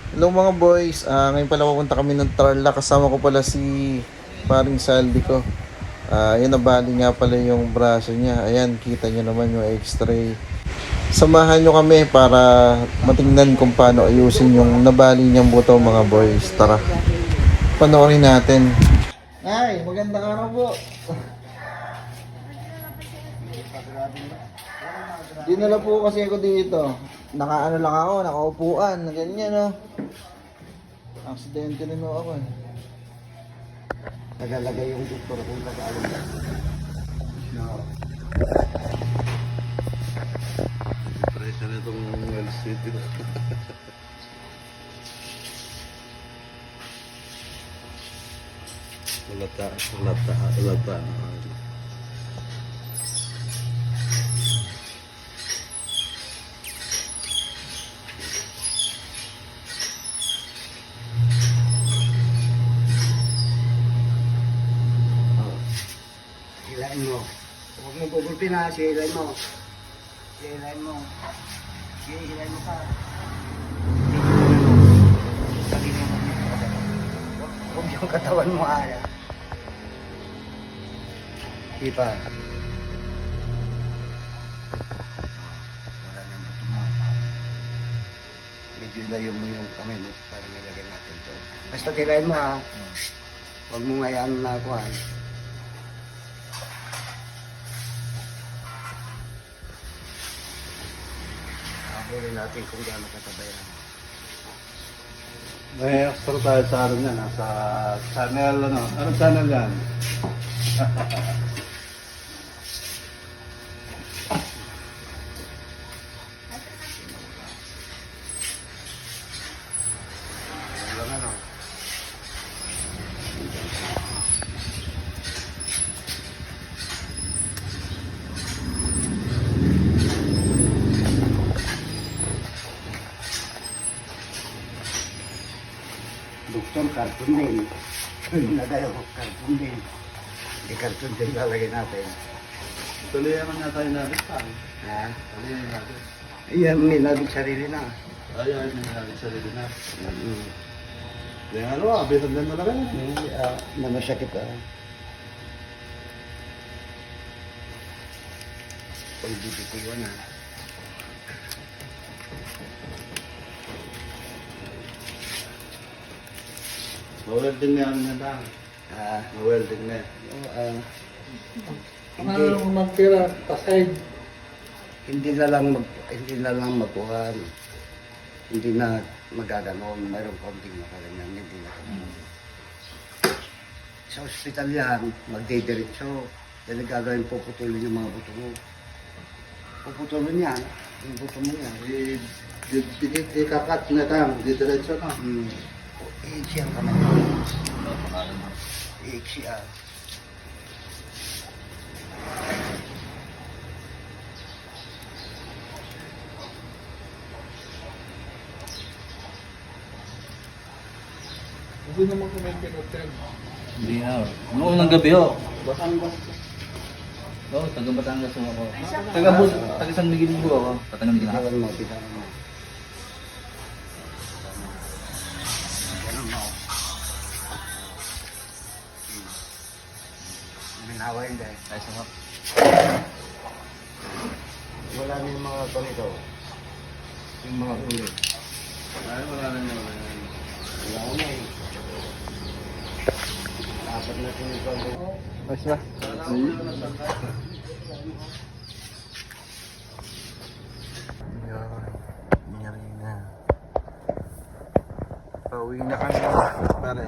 Hello mga boys, ngayon pala pupunta kami ng Tarlac. Kasama ko pala si paring Saldi ko. Ayan, nabali nga pala yung braso niya. Ayan, kita nyo naman yung x-ray. Samahan nyo kami para matingnan kung paano ayusin yung nabali niyang buto mga boys. Tara, panoorin natin. Ay, magandang araw po. Dinala po kasi ako dito. Nakaano lang ako, nakaupuan, ganyan no. Aksidente rin ako eh. Nagalagay yung doktor kung nag-aalam na. Presya na itong Well City. Ulata. Hilain mo. Huwag mo pupulpin ha, hilain mo. Hilain mo. Hilain mo ka. Huwag yung katawan mo ala. Di pa. Wala nang buto mo. Medyo layo mo yung kamay mo para nilagay natin ito. Basta hilain mo ha. Huwag mo ngayaan na ako ha. Huli natin kung gaano katabayan. May extra tayo sa ano yan, sa channel ano. Anong channel yan? Walang ano. Doktor, karton din. Nagay ako, karton din. Di karton din lalagay natin. Tuloy naman nga tayo natin. Ha? Tuloy natin. Ayan, nilagay sarili na. Ay, may natin sarili na. Mm-hmm. Yung ano bisan din na lang. Namasakit ah. Pag-bibitiwan ah. Ma-welding na yan na lang. Ah, Ma-welding na. hindi, magtira, pasay. hindi na lang magkuhan. Hindi na magaganon. Mayroong konting makalangan. Hindi na sa ospital yan, magdidiretso. Yan ang gagawin, puputulin yung mga buto mo. Puputulin yan. Yung buto mo yan. Ikakat na lang. Didiretso na. Iiksi ang kamay. Iiksi ah. Hindi naman kami pinutin. Hindi na. Noong unang gabi ho. Batangas. Oo, taga Batangas ho ako. Taga San Miguel ho ako. Taga Miguel ako. Bitawan mo, bitawan mo. Ganun mo. Minawa yun dahil. Ayos ho. Wala na yung mga ganito. Yung mga huli. Ay, wala na yun. Wala na eh. Apat na tinipag. Ayos ba? Pauwi na kami. Pare.